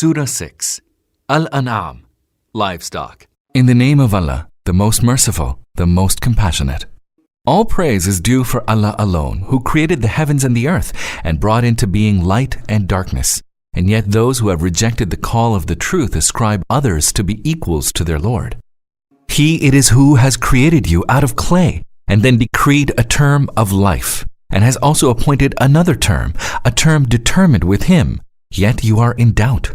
Surah 6, Al-An'am, Livestock. In the name of Allah, the most merciful, the most compassionate. All praise is due for Allah alone, who created the heavens and the earth and brought into being light and darkness. And yet those who have rejected the call of the truth ascribe others to be equals to their Lord. He it is who has created you out of clay and then decreed a term of life, and has also appointed another term, a term determined with him, yet you are in doubt.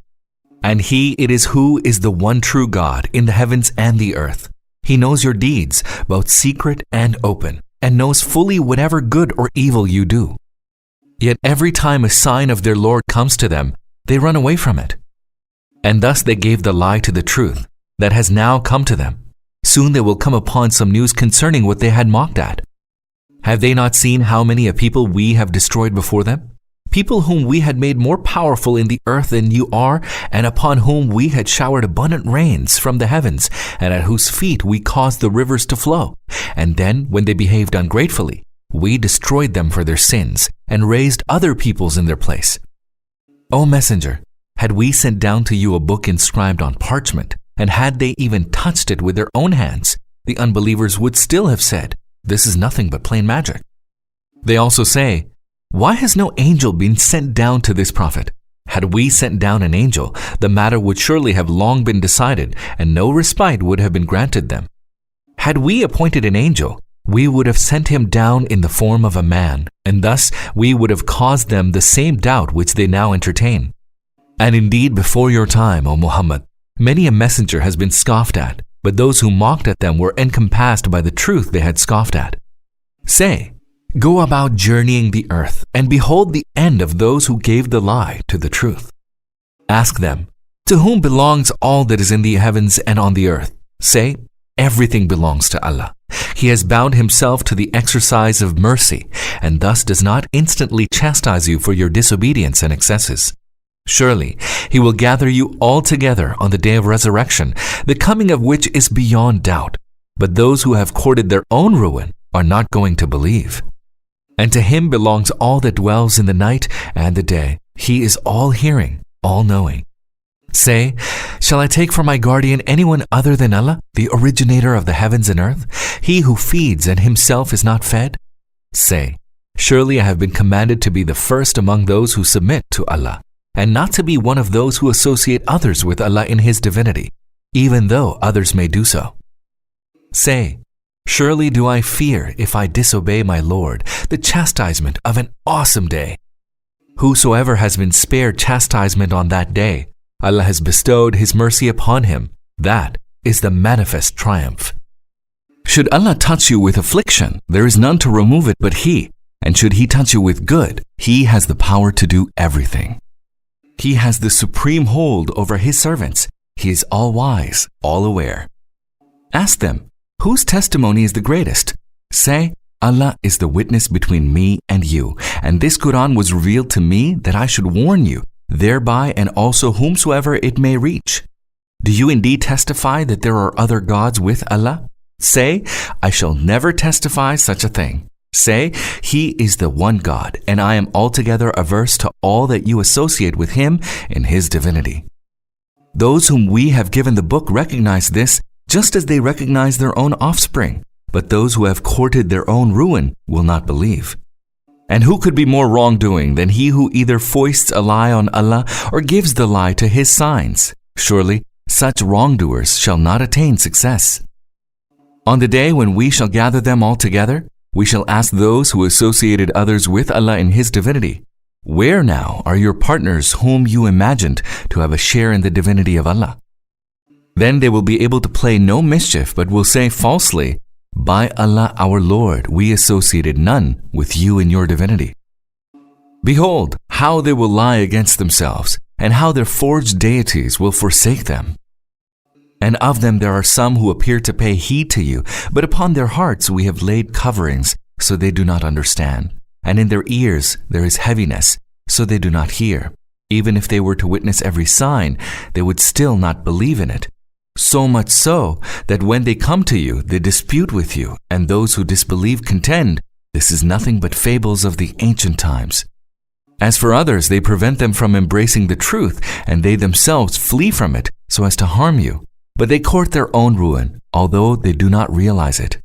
And he it is who is the one true God in the heavens and the earth. He knows your deeds, both secret and open, and knows fully whatever good or evil you do. Yet every time a sign of their Lord comes to them, they run away from it. And thus they gave the lie to the truth that has now come to them. Soon they will come upon some news concerning what they had mocked at. Have they not seen how many a people we have destroyed before them? People whom we had made more powerful in the earth than you are, and upon whom we had showered abundant rains from the heavens, and at whose feet we caused the rivers to flow. And then, when they behaved ungratefully, we destroyed them for their sins, and raised other peoples in their place. O Messenger, had we sent down to you a book inscribed on parchment, and had they even touched it with their own hands, the unbelievers would still have said, "This is nothing but plain magic." They also say, "Why has no angel been sent down to this prophet? Had we sent down an angel, the matter would surely have long been decided, and no respite would have been granted them. Had we appointed an angel, we would have sent him down in the form of a man, and thus we would have caused them the same doubt which they now entertain. And indeed, before your time, O Muhammad, many a messenger has been scoffed at, but those who mocked at them were encompassed by the truth they had scoffed at. Say, go about journeying the earth, and behold the end of those who gave the lie to the truth. Ask them, to whom belongs all that is in the heavens and on the earth? Say, everything belongs to Allah. He has bound himself to the exercise of mercy, and thus does not instantly chastise you for your disobedience and excesses. Surely, he will gather you all together on the day of resurrection, the coming of which is beyond doubt. But those who have courted their own ruin are not going to believe. And to him belongs all that dwells in the night and the day. He is all-hearing, all-knowing. Say, shall I take for my guardian anyone other than Allah, the originator of the heavens and earth, he who feeds and himself is not fed? Say, surely I have been commanded to be the first among those who submit to Allah, and not to be one of those who associate others with Allah in his divinity, even though others may do so. Say, surely do I fear, if I disobey my Lord, the chastisement of an awesome day. Whosoever has been spared chastisement on that day, Allah has bestowed his mercy upon him. That is the manifest triumph. Should Allah touch you with affliction, there is none to remove it but he, and should he touch you with good, he has the power to do everything. He has the supreme hold over his servants. He is all-wise, all-aware. Ask them, whose testimony is the greatest? Say, Allah is the witness between me and you, and this Quran was revealed to me that I should warn you, thereby and also whomsoever it may reach. Do you indeed testify that there are other gods with Allah? Say, I shall never testify such a thing. Say, he is the one God, and I am altogether averse to all that you associate with him in his divinity. Those whom we have given the book recognize this, just as they recognize their own offspring, but those who have courted their own ruin will not believe. And who could be more wrongdoing than he who either foists a lie on Allah or gives the lie to his signs? Surely, such wrongdoers shall not attain success. On the day when we shall gather them all together, we shall ask those who associated others with Allah in his divinity, where now are your partners whom you imagined to have a share in the divinity of Allah? Then they will be able to play no mischief, but will say falsely, by Allah our Lord, we associated none with you in your divinity. Behold, how they will lie against themselves, and how their forged deities will forsake them. And of them there are some who appear to pay heed to you, but upon their hearts we have laid coverings, so they do not understand. And in their ears there is heaviness, so they do not hear. Even if they were to witness every sign, they would still not believe in it. So much so that when they come to you, they dispute with you, and those who disbelieve contend, this is nothing but fables of the ancient times. As for others, they prevent them from embracing the truth, and they themselves flee from it so as to harm you. But they court their own ruin, although they do not realize it.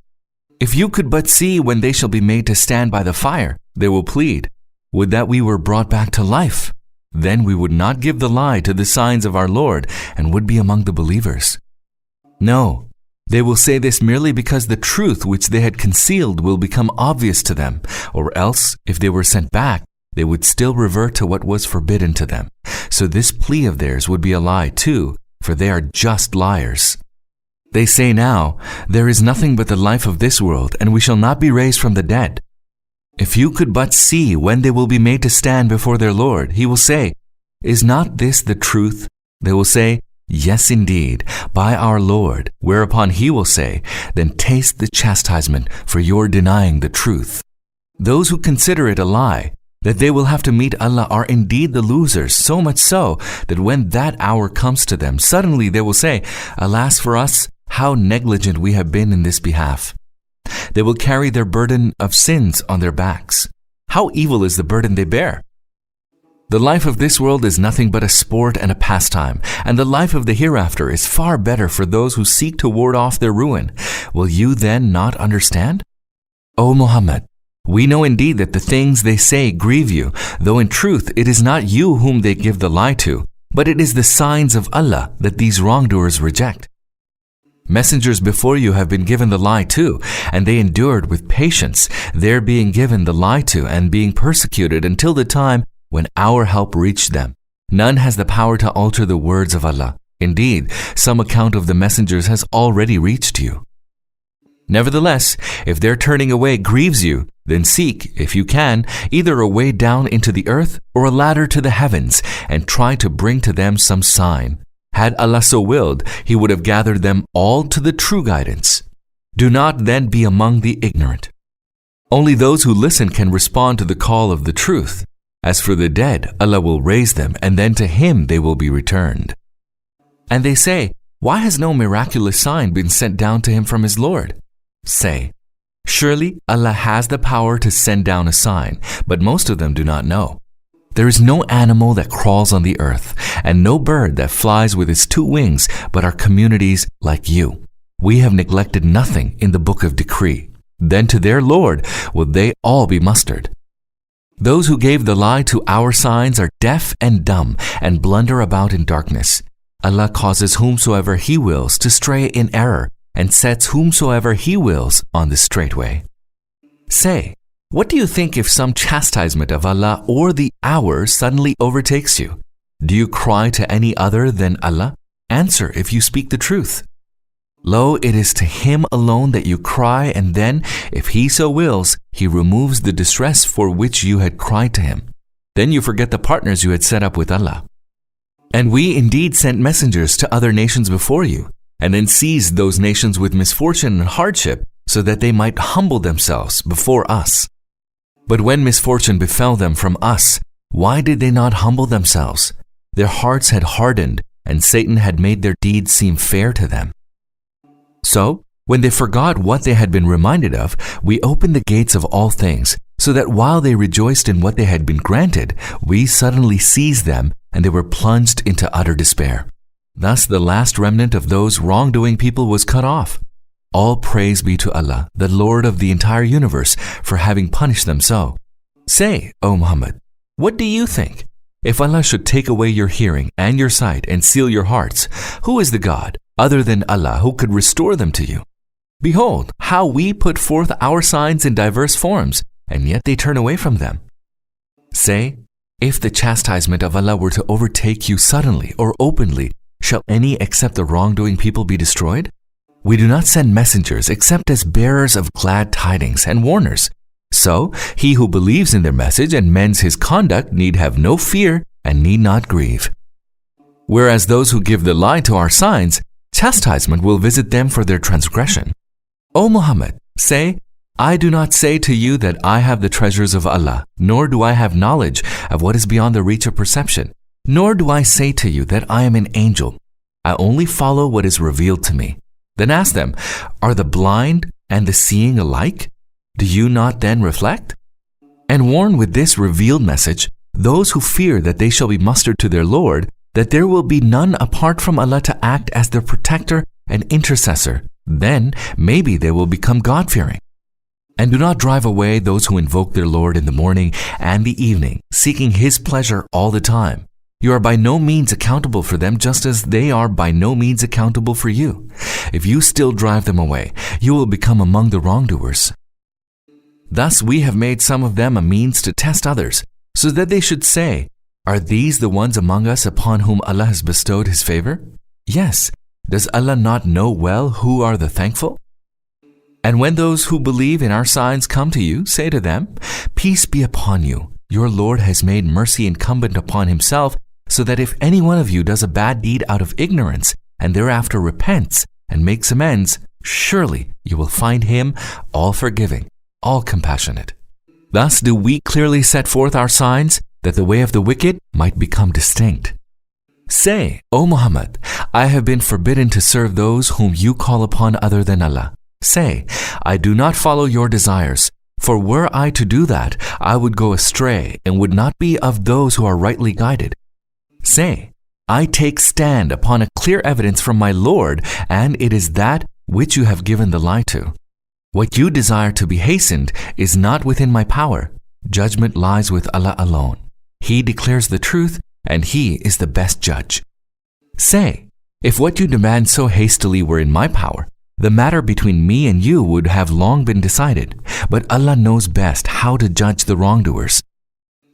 If you could but see when they shall be made to stand by the fire, they will plead, would that we were brought back to life. Then we would not give the lie to the signs of our Lord and would be among the believers. No, they will say this merely because the truth which they had concealed will become obvious to them, or else, if they were sent back, they would still revert to what was forbidden to them. So this plea of theirs would be a lie too, for they are just liars. They say now, there is nothing but the life of this world, and we shall not be raised from the dead. If you could but see when they will be made to stand before their Lord, he will say, is not this the truth? They will say, yes, indeed, by our Lord, whereupon he will say, then taste the chastisement for your denying the truth. Those who consider it a lie, that they will have to meet Allah, are indeed the losers, so much so that when that hour comes to them, suddenly they will say, alas for us, how negligent we have been in this behalf. They will carry their burden of sins on their backs. How evil is the burden they bear! The life of this world is nothing but a sport and a pastime, and the life of the hereafter is far better for those who seek to ward off their ruin. Will you then not understand? O Muhammad, we know indeed that the things they say grieve you, though in truth it is not you whom they give the lie to, but it is the signs of Allah that these wrongdoers reject. Messengers before you have been given the lie too, and they endured with patience, their being given the lie to and being persecuted until the time when our help reached them. None has the power to alter the words of Allah. Indeed, some account of the messengers has already reached you. Nevertheless, if their turning away grieves you, then seek, if you can, either a way down into the earth or a ladder to the heavens, and try to bring to them some sign. Had Allah so willed, he would have gathered them all to the true guidance. Do not then be among the ignorant. Only those who listen can respond to the call of the truth. As for the dead, Allah will raise them, and then to him they will be returned. And they say, why has no miraculous sign been sent down to him from his Lord? Say, surely Allah has the power to send down a sign, but most of them do not know. There is no animal that crawls on the earth, and no bird that flies with its two wings, but are communities like you. We have neglected nothing in the book of decree. Then to their Lord will they all be mustered. Those who gave the lie to our signs are deaf and dumb, and blunder about in darkness. Allah causes whomsoever he wills to stray in error, and sets whomsoever he wills on the straight way. Say, what do you think if some chastisement of Allah or the hour suddenly overtakes you? Do you cry to any other than Allah? Answer if you speak the truth. Lo, it is to him alone that you cry, and then, if he so wills, he removes the distress for which you had cried to him. Then you forget the partners you had set up with Allah. And we indeed sent messengers to other nations before you, and then seized those nations with misfortune and hardship, so that they might humble themselves before us. But when misfortune befell them from us, why did they not humble themselves? Their hearts had hardened, and Satan had made their deeds seem fair to them. So, when they forgot what they had been reminded of, we opened the gates of all things, so that while they rejoiced in what they had been granted, we suddenly seized them, and they were plunged into utter despair. Thus the last remnant of those wrongdoing people was cut off. All praise be to Allah, the Lord of the entire universe, for having punished them so. Say, O Muhammad, what do you think? If Allah should take away your hearing and your sight and seal your hearts, who is the God, other than Allah, who could restore them to you? Behold, how we put forth our signs in diverse forms, and yet they turn away from them. Say, if the chastisement of Allah were to overtake you suddenly or openly, shall any except the wrongdoing people be destroyed? We do not send messengers except as bearers of glad tidings and warners. So, he who believes in their message and mends his conduct need have no fear and need not grieve. Whereas those who give the lie to our signs, chastisement will visit them for their transgression. O Muhammad, say, I do not say to you that I have the treasures of Allah, nor do I have knowledge of what is beyond the reach of perception, nor do I say to you that I am an angel. I only follow what is revealed to me. Then ask them, are the blind and the seeing alike? Do you not then reflect? And warn with this revealed message those who fear that they shall be mustered to their Lord, that there will be none apart from Allah to act as their protector and intercessor, then maybe they will become God-fearing. And do not drive away those who invoke their Lord in the morning and the evening, seeking His pleasure all the time. You are by no means accountable for them, just as they are by no means accountable for you. If you still drive them away, you will become among the wrongdoers. Thus we have made some of them a means to test others, so that they should say, "Are these the ones among us upon whom Allah has bestowed His favor? Yes. Does Allah not know well who are the thankful?" And when those who believe in our signs come to you, say to them, "Peace be upon you. Your Lord has made mercy incumbent upon Himself, so that if any one of you does a bad deed out of ignorance and thereafter repents and makes amends, surely you will find Him all forgiving, all compassionate." Thus do we clearly set forth our signs, that the way of the wicked might become distinct. Say, O Muhammad, I have been forbidden to serve those whom you call upon other than Allah. Say, I do not follow your desires, for were I to do that, I would go astray and would not be of those who are rightly guided. Say, I take stand upon a clear evidence from my Lord, and it is that which you have given the lie to. What you desire to be hastened is not within my power. Judgment lies with Allah alone. He declares the truth, and He is the best judge. Say, if what you demand so hastily were in my power, the matter between me and you would have long been decided, but Allah knows best how to judge the wrongdoers.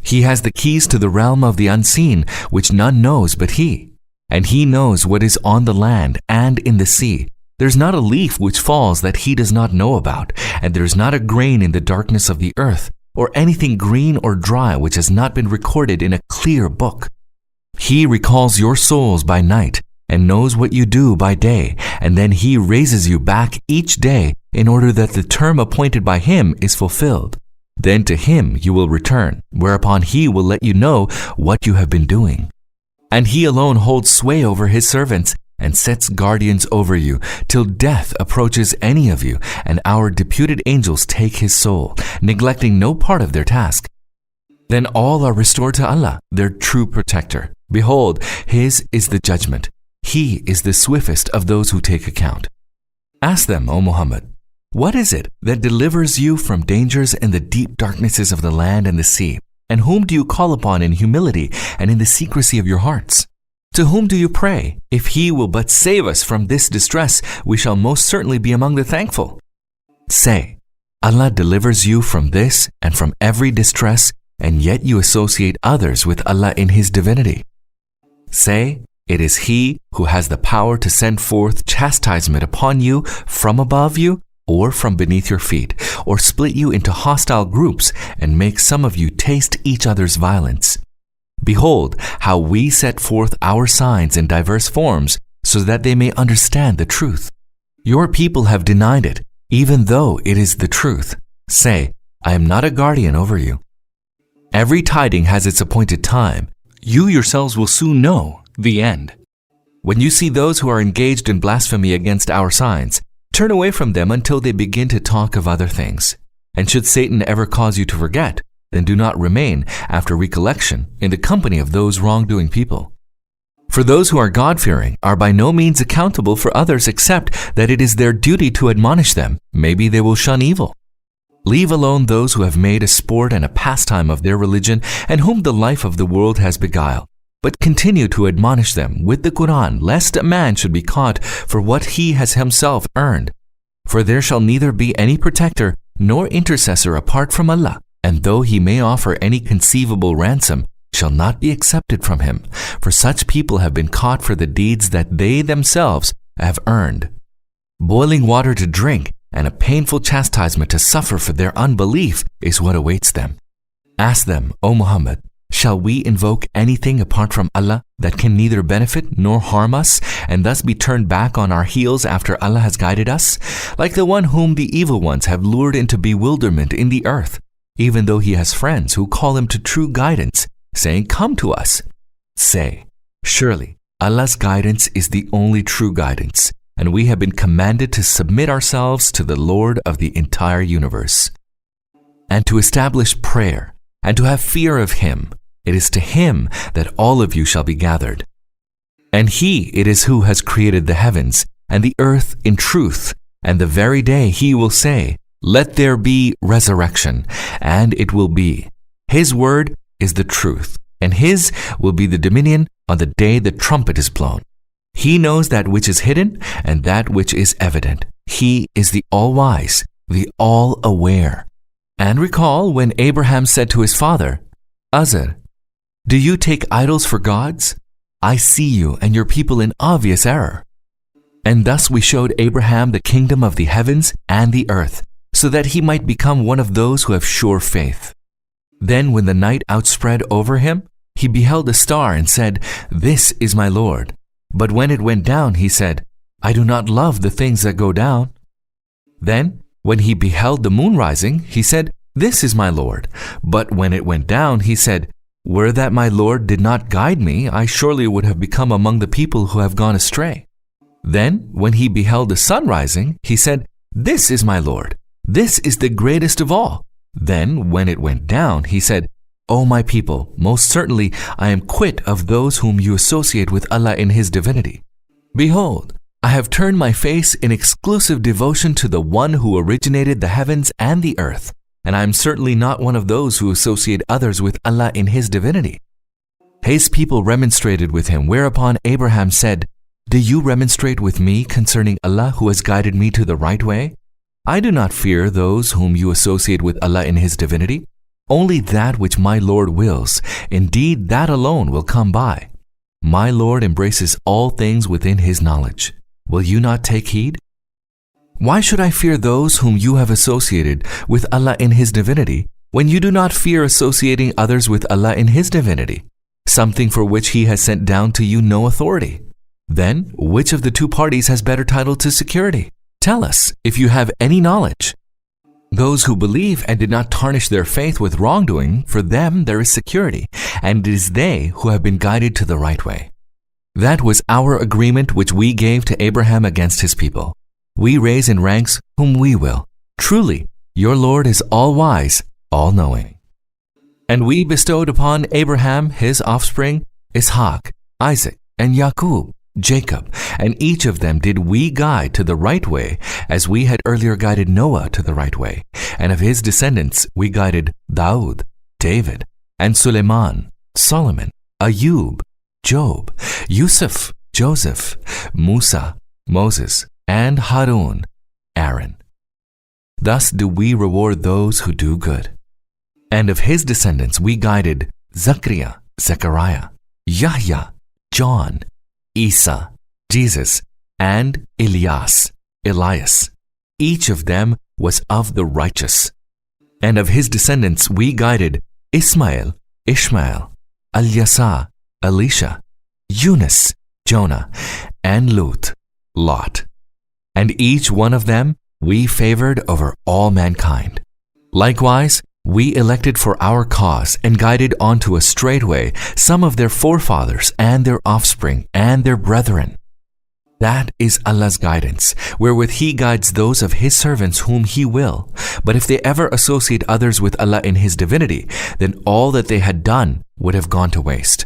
He has the keys to the realm of the unseen, which none knows but He, and He knows what is on the land and in the sea. There's not a leaf which falls that He does not know about, and there's not a grain in the darkness of the earth, or anything green or dry which has not been recorded in a clear book. He recalls your souls by night and knows what you do by day, and then He raises you back each day in order that the term appointed by Him is fulfilled. Then to Him you will return, whereupon He will let you know what you have been doing. And He alone holds sway over His servants and sets guardians over you till death approaches any of you, and our deputed angels take His soul, neglecting no part of their task. Then all are restored to Allah, their true protector. Behold, His is the judgment. He is the swiftest of those who take account. Ask them, O Muhammad, what is it that delivers you from dangers in the deep darknesses of the land and the sea? And whom do you call upon in humility and in the secrecy of your hearts? To whom do you pray? If He will but save us from this distress, we shall most certainly be among the thankful. Say, Allah delivers you from this and from every distress, and yet you associate others with Allah in His divinity. Say, it is He who has the power to send forth chastisement upon you from above you or from beneath your feet, or split you into hostile groups and make some of you taste each other's violence. Behold, how we set forth our signs in diverse forms so that they may understand the truth. Your people have denied it, even though it is the truth. Say, I am not a guardian over you. Every tiding has its appointed time. You yourselves will soon know the end. When you see those who are engaged in blasphemy against our signs, turn away from them until they begin to talk of other things. And should Satan ever cause you to forget, then do not remain, after recollection, in the company of those wrongdoing people. For those who are God-fearing are by no means accountable for others except that it is their duty to admonish them. Maybe they will shun evil. Leave alone those who have made a sport and a pastime of their religion and whom the life of the world has beguiled. But continue to admonish them with the Quran, lest a man should be caught for what he has himself earned. For there shall neither be any protector nor intercessor apart from Allah, and though he may offer any conceivable ransom, shall not be accepted from him, for such people have been caught for the deeds that they themselves have earned. Boiling water to drink and a painful chastisement to suffer for their unbelief is what awaits them. Ask them, O Muhammad, shall we invoke anything apart from Allah that can neither benefit nor harm us, and thus be turned back on our heels after Allah has guided us? Like the one whom the evil ones have lured into bewilderment in the earth, even though he has friends who call him to true guidance, saying, Come to us. Say, surely Allah's guidance is the only true guidance, and we have been commanded to submit ourselves to the Lord of the entire universe, and to establish prayer, and to have fear of Him. it is to him that all of you shall be gathered. And he it is who has created the heavens and the earth in truth, and the very day he will say, Let there be resurrection, and it will be. His word is the truth, and his will be the dominion on the day the trumpet is blown. He knows that which is hidden and that which is evident. He is the all-wise, the all-aware. And recall when Abraham said to his father, Azar, do you take idols for gods? I see you and your people in obvious error. And thus we showed Abraham the kingdom of the heavens and the earth, so that he might become one of those who have sure faith. Then when the night outspread over him, he beheld a star and said, This is my Lord. But when it went down, he said, I do not love the things that go down. Then, when he beheld the moon rising, he said, This is my Lord. But when it went down, he said, Were that my Lord did not guide me, I surely would have become among the people who have gone astray. Then, when he beheld the sun rising, he said, This is my Lord. This is the greatest of all. Then, when it went down, he said, O my people, most certainly I am quit of those whom you associate with Allah in his divinity. Behold, I have turned my face in exclusive devotion to the one who originated the heavens and the earth, and I am certainly not one of those who associate others with Allah in his divinity. His people remonstrated with him, whereupon Abraham said, Do you remonstrate with me concerning Allah who has guided me to the right way? I do not fear those whom you associate with Allah in his divinity. Only that which my Lord wills, indeed that alone will come by. My Lord embraces all things within his knowledge. Will you not take heed? Why should I fear those whom you have associated with Allah in his divinity, when you do not fear associating others with Allah in his divinity, something for which he has sent down to you no authority? Then, which of the two parties has better title to security? Tell us, if you have any knowledge. Those who believe and did not tarnish their faith with wrongdoing, for them there is security, and it is they who have been guided to the right way. That was our agreement which we gave to Abraham against his people. We raise in ranks whom we will. Truly, your Lord is all-wise, all-knowing. And we bestowed upon Abraham his offspring, Ishaq, Isaac, and Yaqub, Jacob, and each of them did we guide to the right way, as we had earlier guided Noah to the right way. And of his descendants we guided Daud, David, and Suleiman, Solomon, Ayub, Job, Yusuf, Joseph, Musa, Moses, and Harun, Aaron. Thus do we reward those who do good. And of his descendants we guided Zachariah, Zechariah, Yahya, John, Isa, Jesus, and Elias, Elias. Each of them was of the righteous. And of his descendants we guided Ismail, Ishmael, Al-Yasa, Elisha, Yunus, Jonah, and Lut, Lot. And each one of them we favored over all mankind. Likewise, we elected for our cause and guided onto a straight way some of their forefathers and their offspring and their brethren. That is Allah's guidance, wherewith he guides those of his servants whom he will. But if they ever associate others with Allah in his divinity, then all that they had done would have gone to waste.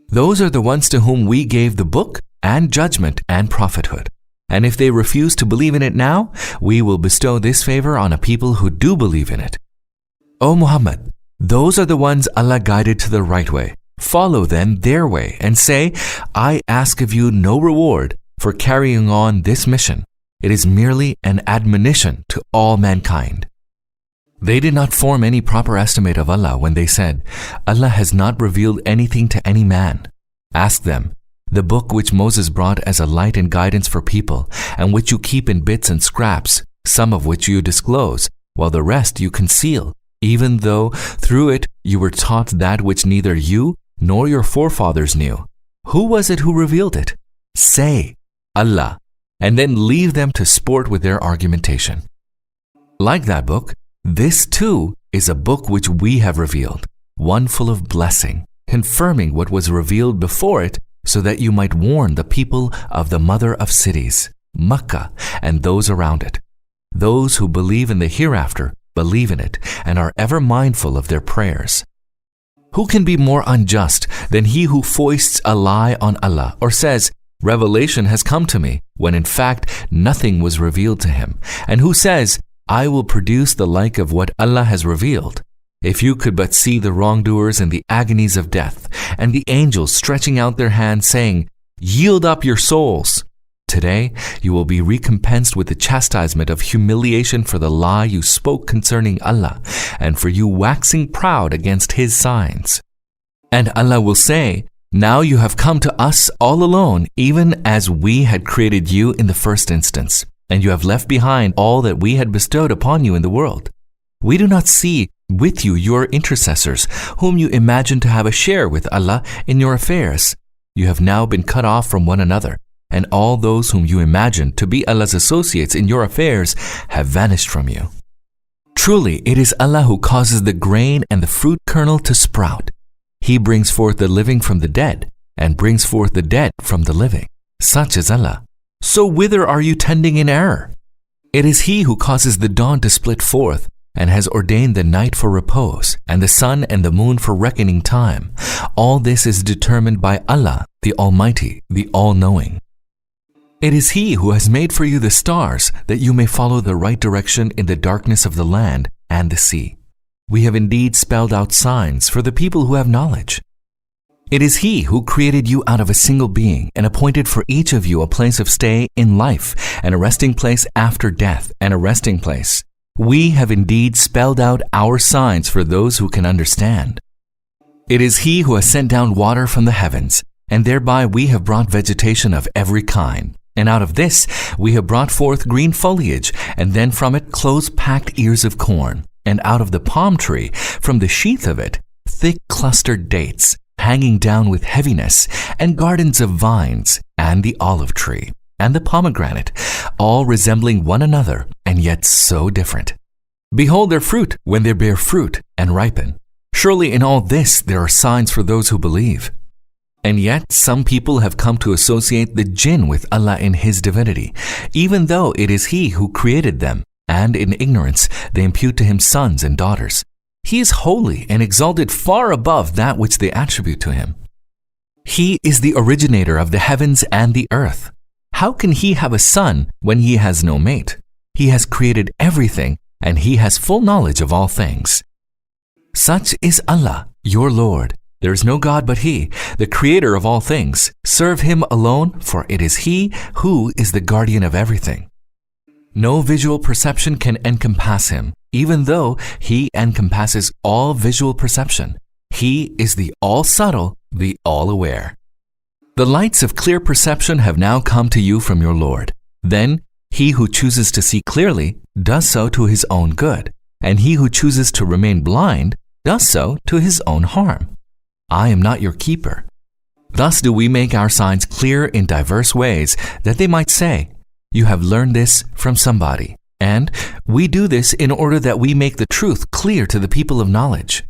Those are the ones to whom we gave the book and judgment and prophethood. And if they refuse to believe in it now, we will bestow this favor on a people who do believe in it. O Muhammad, those are the ones Allah guided to the right way. Follow then their way and say, I ask of you no reward for carrying on this mission. It is merely an admonition to all mankind. They did not form any proper estimate of Allah when they said, Allah has not revealed anything to any man. Ask them, the book which Moses brought as a light and guidance for people, and which you keep in bits and scraps, some of which you disclose, while the rest you conceal, even though through it you were taught that which neither you nor your forefathers knew. Who was it who revealed it? Say, Allah, and then leave them to sport with their argumentation. Like that book, this too is a book which we have revealed, one full of blessing, confirming what was revealed before it, so that you might warn the people of the mother of cities, Makkah, and those around it. Those who believe in the hereafter believe in it and are ever mindful of their prayers. Who can be more unjust than he who foists a lie on Allah or says, revelation has come to me, when in fact nothing was revealed to him, and who says, I will produce the like of what Allah has revealed? If you could but see the wrongdoers in the agonies of death, and the angels stretching out their hands saying, yield up your souls. Today you will be recompensed with the chastisement of humiliation for the lie you spoke concerning Allah, and for you waxing proud against His signs. And Allah will say, now you have come to us all alone, even as we had created you in the first instance, and you have left behind all that we had bestowed upon you in the world. We do not see with you your intercessors, whom you imagine to have a share with Allah in your affairs. You have now been cut off from one another, and all those whom you imagine to be Allah's associates in your affairs have vanished from you. Truly, it is Allah who causes the grain and the fruit kernel to sprout. He brings forth the living from the dead, and brings forth the dead from the living. Such is Allah. So whither are you tending in error? It is He who causes the dawn to split forth, and has ordained the night for repose, and the sun and the moon for reckoning time. All this is determined by Allah, the Almighty, the All-Knowing. It is He who has made for you the stars, that you may follow the right direction in the darkness of the land and the sea. We have indeed spelled out signs for the people who have knowledge. It is He who created you out of a single being and appointed for each of you a place of stay in life, and a resting place after death, and a resting place. We have indeed spelled out our signs for those who can understand. It is He who has sent down water from the heavens, and thereby we have brought vegetation of every kind. And out of this we have brought forth green foliage, and then from it close-packed ears of corn, and out of the palm tree, from the sheath of it, thick clustered dates, hanging down with heaviness, and gardens of vines, and the olive tree, and the pomegranate, all resembling one another, and yet so different. Behold their fruit when they bear fruit and ripen. Surely in all this there are signs for those who believe. And yet some people have come to associate the jinn with Allah in His divinity, even though it is He who created them, and in ignorance they impute to Him sons and daughters. He is holy and exalted far above that which they attribute to Him. He is the originator of the heavens and the earth. How can He have a son when He has no mate? He has created everything, and He has full knowledge of all things. Such is Allah, your Lord. There is no God but He, the creator of all things. Serve Him alone, for it is He who is the guardian of everything. No visual perception can encompass Him, even though He encompasses all visual perception. He is the all-subtle, the all-aware. The lights of clear perception have now come to you from your Lord. Then he who chooses to see clearly does so to his own good, and he who chooses to remain blind does so to his own harm. I am not your keeper. Thus do we make our signs clear in diverse ways, that they might say, you have learned this from somebody. And we do this in order that we make the truth clear to the people of knowledge.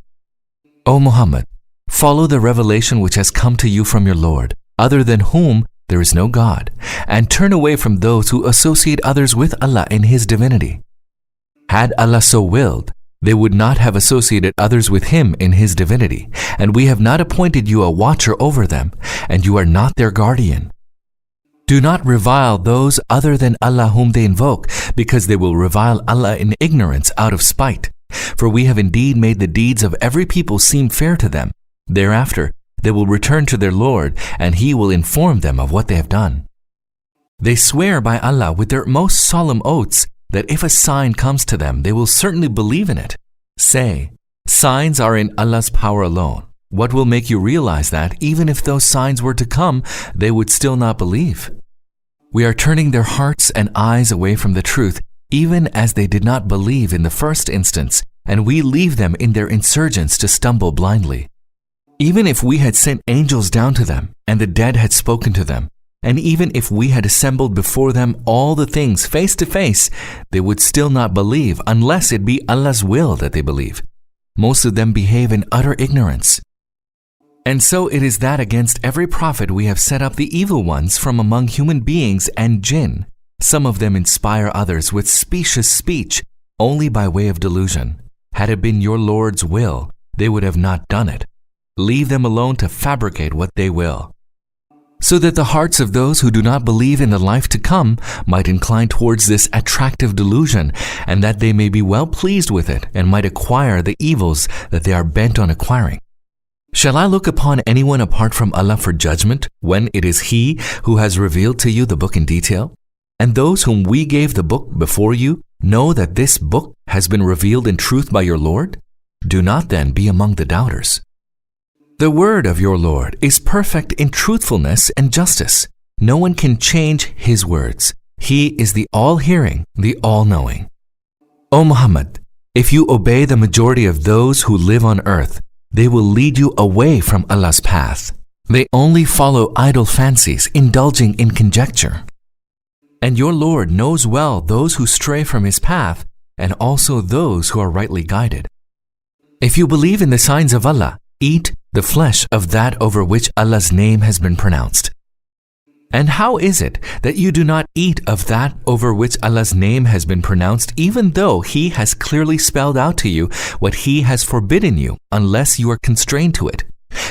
O Muhammad, follow the revelation which has come to you from your Lord, other than whom there is no God, and turn away from those who associate others with Allah in His divinity. Had Allah so willed, they would not have associated others with Him in His divinity, and we have not appointed you a watcher over them, and you are not their guardian. Do not revile those other than Allah whom they invoke, because they will revile Allah in ignorance out of spite. For we have indeed made the deeds of every people seem fair to them. Thereafter, they will return to their Lord, and He will inform them of what they have done. They swear by Allah with their most solemn oaths that if a sign comes to them, they will certainly believe in it. Say, signs are in Allah's power alone. What will make you realize that, even if those signs were to come, they would still not believe? We are turning their hearts and eyes away from the truth, even as they did not believe in the first instance, and we leave them in their insurgence to stumble blindly. Even if we had sent angels down to them, and the dead had spoken to them, and even if we had assembled before them all the things face to face, they would still not believe unless it be Allah's will that they believe. Most of them behave in utter ignorance. And so it is that against every prophet we have set up the evil ones from among human beings and jinn. Some of them inspire others with specious speech only by way of delusion. Had it been your Lord's will, they would have not done it. leave them alone to fabricate what they will, so that the hearts of those who do not believe in the life to come might incline towards this attractive delusion, and that they may be well pleased with it and might acquire the evils that they are bent on acquiring. Shall I look upon anyone apart from Allah for judgment when it is He who has revealed to you the book in detail? And those whom we gave the book before you know that this book has been revealed in truth by your Lord? Do not then be among the doubters. The word of your Lord is perfect in truthfulness and justice. No one can change His words. He is the all-hearing, the all-knowing. O Muhammad, if you obey the majority of those who live on earth, they will lead you away from Allah's path. They only follow idle fancies, indulging in conjecture. And your Lord knows well those who stray from His path and also those who are rightly guided. If you believe in the signs of Allah, eat the flesh of that over which Allah's name has been pronounced. And how is it that you do not eat of that over which Allah's name has been pronounced, even though He has clearly spelled out to you what He has forbidden you, unless you are constrained to it?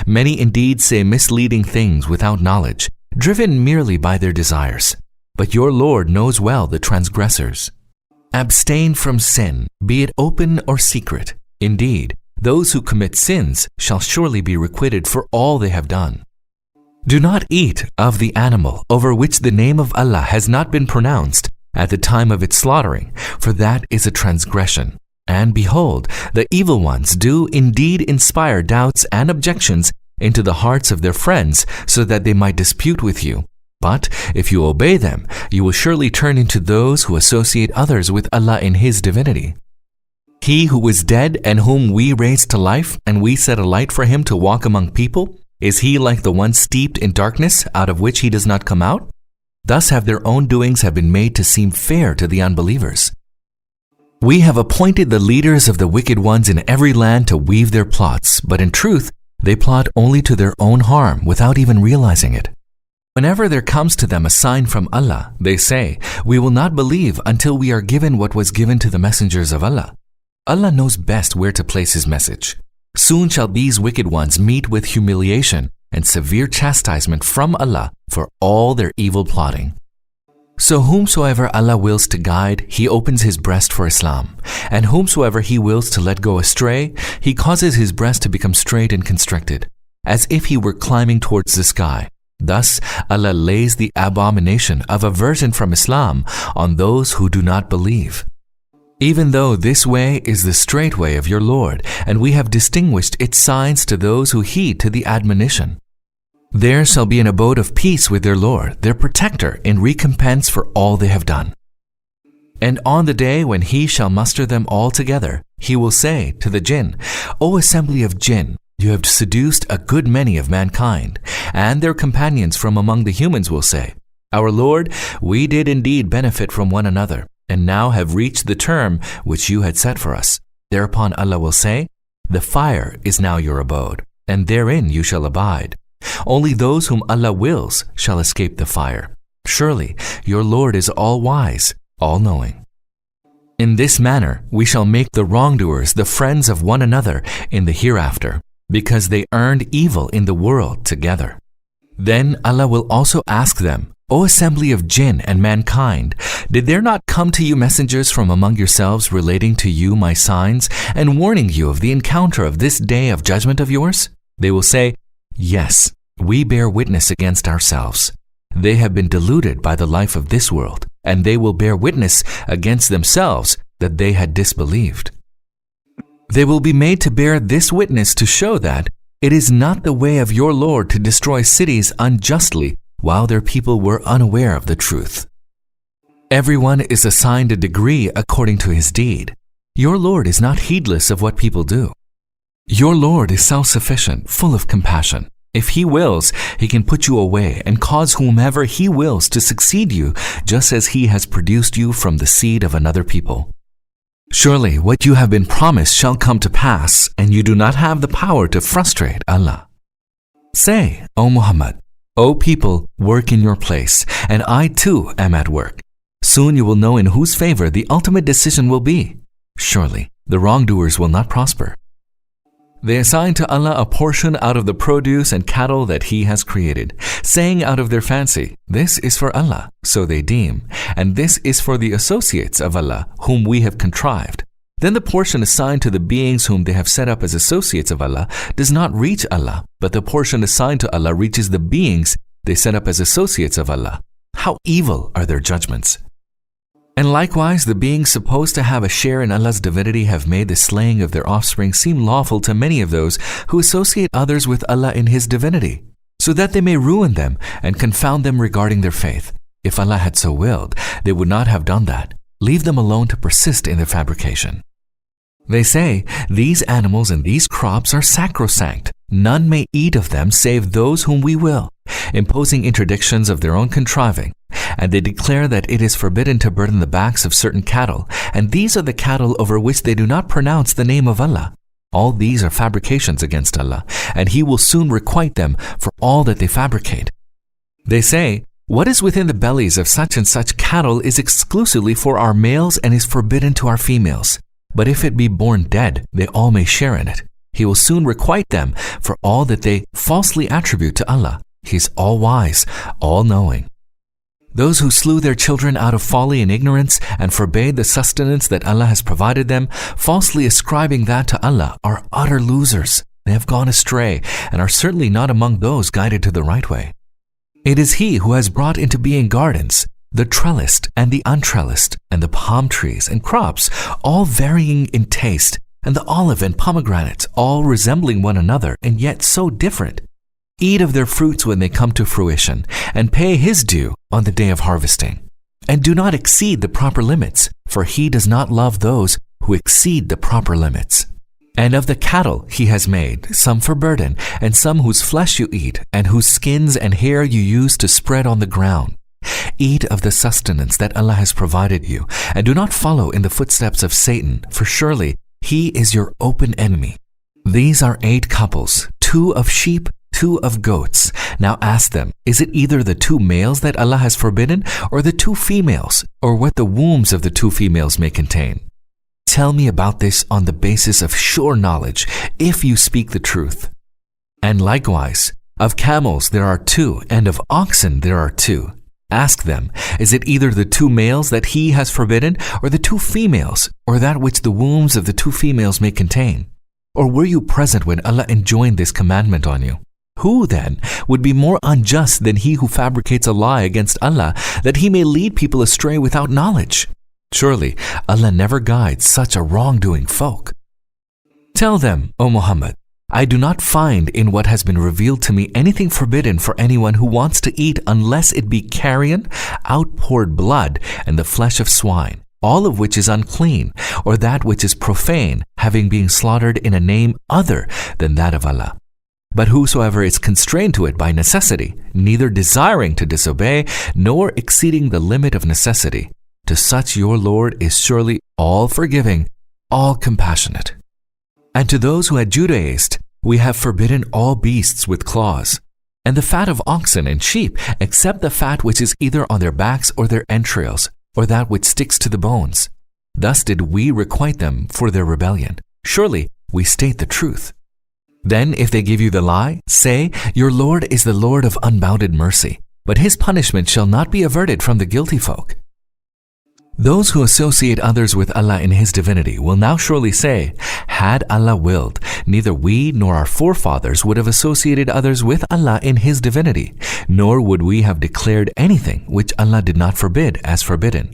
Many indeed say misleading things without knowledge, driven merely by their desires. But your Lord knows well the transgressors. Abstain from sin, be it open or secret. Indeed, those who commit sins shall surely be requited for all they have done. Do not eat of the animal over which the name of Allah has not been pronounced at the time of its slaughtering, for that is a transgression. And behold, the evil ones do indeed inspire doubts and objections into the hearts of their friends, so that they might dispute with you. But if you obey them, you will surely turn into those who associate others with Allah in His divinity. He who was dead and whom we raised to life, and we set a light for him to walk among people, is he like the one steeped in darkness out of which he does not come out? Thus have their own doings have been made to seem fair to the unbelievers. We have appointed the leaders of the wicked ones in every land to weave their plots, but in truth, they plot only to their own harm without even realizing it. Whenever there comes to them a sign from Allah, they say, "We will not believe until we are given what was given to the messengers of Allah." Allah knows best where to place His message. Soon shall these wicked ones meet with humiliation and severe chastisement from Allah for all their evil plotting. So whomsoever Allah wills to guide, He opens his breast for Islam, and whomsoever He wills to let go astray, He causes his breast to become straight and constricted, as if he were climbing towards the sky. Thus Allah lays the abomination of aversion from Islam on those who do not believe. Even though this way is the straight way of your Lord, and we have distinguished its signs to those who heed to the admonition. There shall be an abode of peace with their Lord, their protector, in recompense for all they have done. And on the day when He shall muster them all together, He will say to the jinn, "O assembly of jinn, you have seduced a good many of mankind." And their companions from among the humans will say, "Our Lord, we did indeed benefit from one another, and now have reached the term which you had set for us." Thereupon Allah will say, "The fire is now your abode, and therein you shall abide. Only those whom Allah wills shall escape the fire. Surely your Lord is all-wise, all-knowing." In this manner we shall make the wrongdoers the friends of one another in the hereafter, because they earned evil in the world together. Then Allah will also ask them, "O assembly of jinn and mankind, did there not come to you messengers from among yourselves relating to you my signs and warning you of the encounter of this day of judgment of yours?" They will say, "Yes, we bear witness against ourselves. They have been deluded by the life of this world, and they will bear witness against themselves that they had disbelieved." They will be made to bear this witness to show that it is not the way of your Lord to destroy cities unjustly while their people were unaware of the truth. Everyone is assigned a degree according to his deed. Your Lord is not heedless of what people do. Your Lord is self-sufficient, full of compassion. If He wills, He can put you away and cause whomever He wills to succeed you, just as He has produced you from the seed of another people. Surely what you have been promised shall come to pass, and you do not have the power to frustrate Allah. Say, O Muhammad, "O people, work in your place, and I too am at work." Soon you will know in whose favor the ultimate decision will be. Surely the wrongdoers will not prosper. They assign to Allah a portion out of the produce and cattle that He has created, saying out of their fancy, "This is for Allah," so they deem, "and this is for the associates of Allah, whom we have contrived." Then the portion assigned to the beings whom they have set up as associates of Allah does not reach Allah, but the portion assigned to Allah reaches the beings they set up as associates of Allah. How evil are their judgments! And likewise, the beings supposed to have a share in Allah's divinity have made the slaying of their offspring seem lawful to many of those who associate others with Allah in His divinity, so that they may ruin them and confound them regarding their faith. If Allah had so willed, they would not have done that. Leave them alone to persist in their fabrication. They say, "These animals and these crops are sacrosanct. None may eat of them save those whom we will," imposing interdictions of their own contriving. And they declare that it is forbidden to burden the backs of certain cattle, and these are the cattle over which they do not pronounce the name of Allah. All these are fabrications against Allah, and He will soon requite them for all that they fabricate. They say, "What is within the bellies of such and such cattle is exclusively for our males and is forbidden to our females. But if it be born dead, they all may share in it. He will soon requite them for all that they falsely attribute to Allah. He is all-wise, all-knowing." Those who slew their children out of folly and ignorance and forbade the sustenance that Allah has provided them, falsely ascribing that to Allah, are utter losers. They have gone astray and are certainly not among those guided to the right way. It is He who has brought into being gardens, the trellised and the untrellised, and the palm trees and crops, all varying in taste, and the olive and pomegranates, all resembling one another and yet so different. Eat of their fruits when they come to fruition, and pay His due on the day of harvesting. And do not exceed the proper limits, for He does not love those who exceed the proper limits. And of the cattle He has made, some for burden, and some whose flesh you eat, and whose skins and hair you use to spread on the ground. Eat of the sustenance that Allah has provided you, and do not follow in the footsteps of Satan, for surely he is your open enemy. These are 8 couples, 2 of sheep, 2 of goats. Now ask them, is it either the 2 males that Allah has forbidden, or the 2 females, or what the wombs of the 2 females may contain? Tell me about this on the basis of sure knowledge, if you speak the truth. And likewise, of camels there are 2, and of oxen there are 2. Ask them, is it either the 2 males that He has forbidden, or the 2 females, or that which the wombs of the 2 females may contain? Or were you present when Allah enjoined this commandment on you? Who, then, would be more unjust than he who fabricates a lie against Allah, that he may lead people astray without knowledge? Surely, Allah never guides such a wrongdoing folk. Tell them, O Muhammad, I do not find in what has been revealed to me anything forbidden for anyone who wants to eat unless it be carrion, outpoured blood, and the flesh of swine, all of which is unclean, or that which is profane, having been slaughtered in a name other than that of Allah. But whosoever is constrained to it by necessity, neither desiring to disobey, nor exceeding the limit of necessity, to such your Lord is surely all forgiving, all compassionate. And to those who had Judaized, we have forbidden all beasts with claws, and the fat of oxen and sheep, except the fat which is either on their backs or their entrails, or that which sticks to the bones. Thus did we requite them for their rebellion. Surely we state the truth. Then if they give you the lie, say, your Lord is the Lord of unbounded mercy, but His punishment shall not be averted from the guilty folk. Those who associate others with Allah in His divinity will now surely say, had Allah willed, neither we nor our forefathers would have associated others with Allah in His divinity, nor would we have declared anything which Allah did not forbid as forbidden.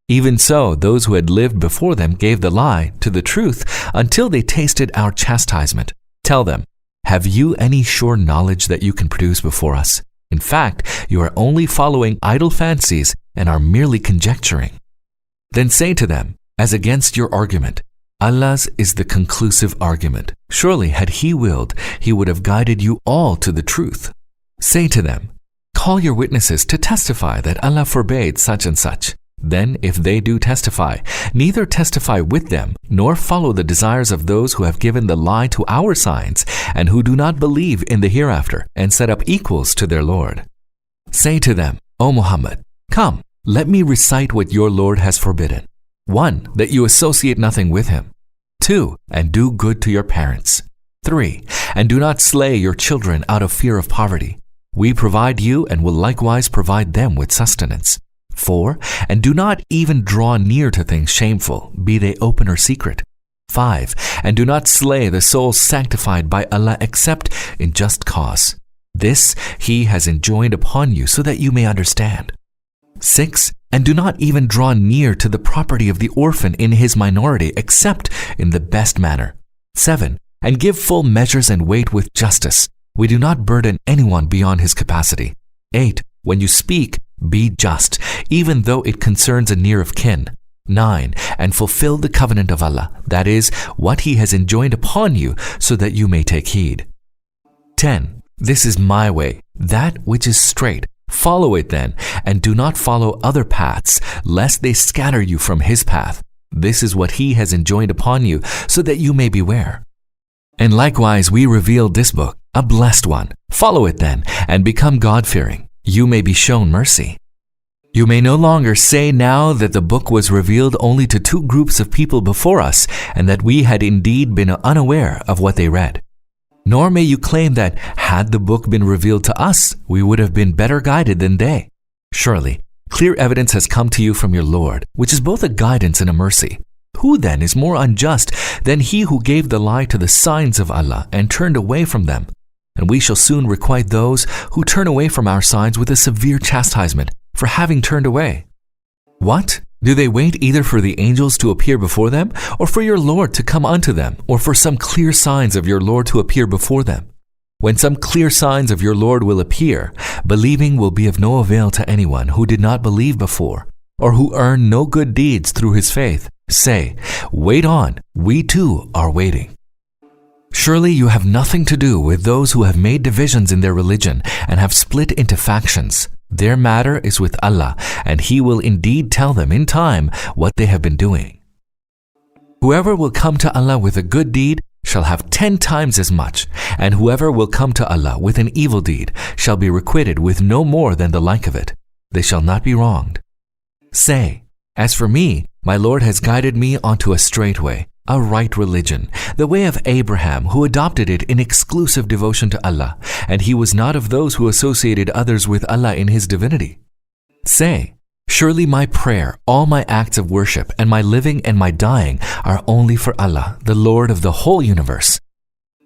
Even so, those who had lived before them gave the lie to the truth until they tasted our chastisement. Tell them, have you any sure knowledge that you can produce before us? In fact, you are only following idle fancies and are merely conjecturing. Then say to them, as against your argument, Allah's is the conclusive argument. Surely, had He willed, He would have guided you all to the truth. Say to them, call your witnesses to testify that Allah forbade such and such. Then, if they do testify, neither testify with them, nor follow the desires of those who have given the lie to our signs, and who do not believe in the hereafter, and set up equals to their Lord. Say to them, O Muhammad, come, let me recite what your Lord has forbidden. 1, that you associate nothing with Him. 2, and do good to your parents. 3. And do not slay your children out of fear of poverty. We provide you and will likewise provide them with sustenance. 4. And do not even draw near to things shameful, be they open or secret. 5. And do not slay the souls sanctified by Allah except in just cause. This He has enjoined upon you so that you may understand. 6. And do not even draw near to the property of the orphan in his minority except in the best manner. 7. And give full measures and weight with justice. We do not burden anyone beyond his capacity. 8. When you speak, be just, even though it concerns a near of kin. 9. And fulfill the covenant of Allah, that is, what He has enjoined upon you, so that you may take heed. 10. This is my way, that which is straight. Follow it then, and do not follow other paths, lest they scatter you from His path. This is what He has enjoined upon you, so that you may beware. And likewise we revealed this book, a blessed one. Follow it then, and become God-fearing. You may be shown mercy. You may no longer say now that the book was revealed only to 2 groups of people before us, and that we had indeed been unaware of what they read. Nor may you claim that, had the book been revealed to us, we would have been better guided than they. Surely, clear evidence has come to you from your Lord, which is both a guidance and a mercy. Who then is more unjust than he who gave the lie to the signs of Allah and turned away from them? And we shall soon requite those who turn away from our signs with a severe chastisement for having turned away. What? Do they wait either for the angels to appear before them, or for your Lord to come unto them, or for some clear signs of your Lord to appear before them? When some clear signs of your Lord will appear, believing will be of no avail to anyone who did not believe before, or who earned no good deeds through his faith. Say, wait on, we too are waiting. Surely you have nothing to do with those who have made divisions in their religion and have split into factions. Their matter is with Allah, and He will indeed tell them in time what they have been doing. Whoever will come to Allah with a good deed shall have 10 times as much, and whoever will come to Allah with an evil deed shall be requited with no more than the like of it. They shall not be wronged. Say, as for me, my Lord has guided me onto a straight way, a right religion, the way of Abraham, who adopted it in exclusive devotion to Allah, and he was not of those who associated others with Allah in His divinity. Say, surely my prayer, all my acts of worship, and my living and my dying are only for Allah, the Lord of the whole universe.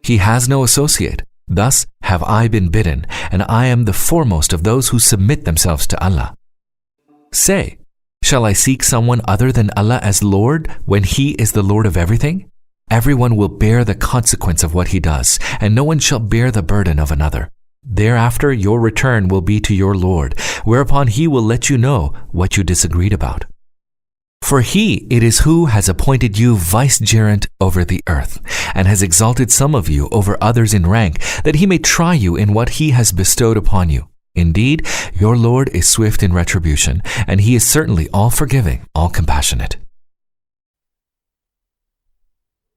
He has no associate. Thus have I been bidden, and I am the foremost of those who submit themselves to Allah. Say, shall I seek someone other than Allah as Lord when He is the Lord of everything? Everyone will bear the consequence of what he does, and no one shall bear the burden of another. Thereafter your return will be to your Lord, whereupon He will let you know what you disagreed about. For He it is who has appointed you vicegerent over the earth, and has exalted some of you over others in rank, that He may try you in what He has bestowed upon you. Indeed, your Lord is swift in retribution, and He is certainly all forgiving, all compassionate.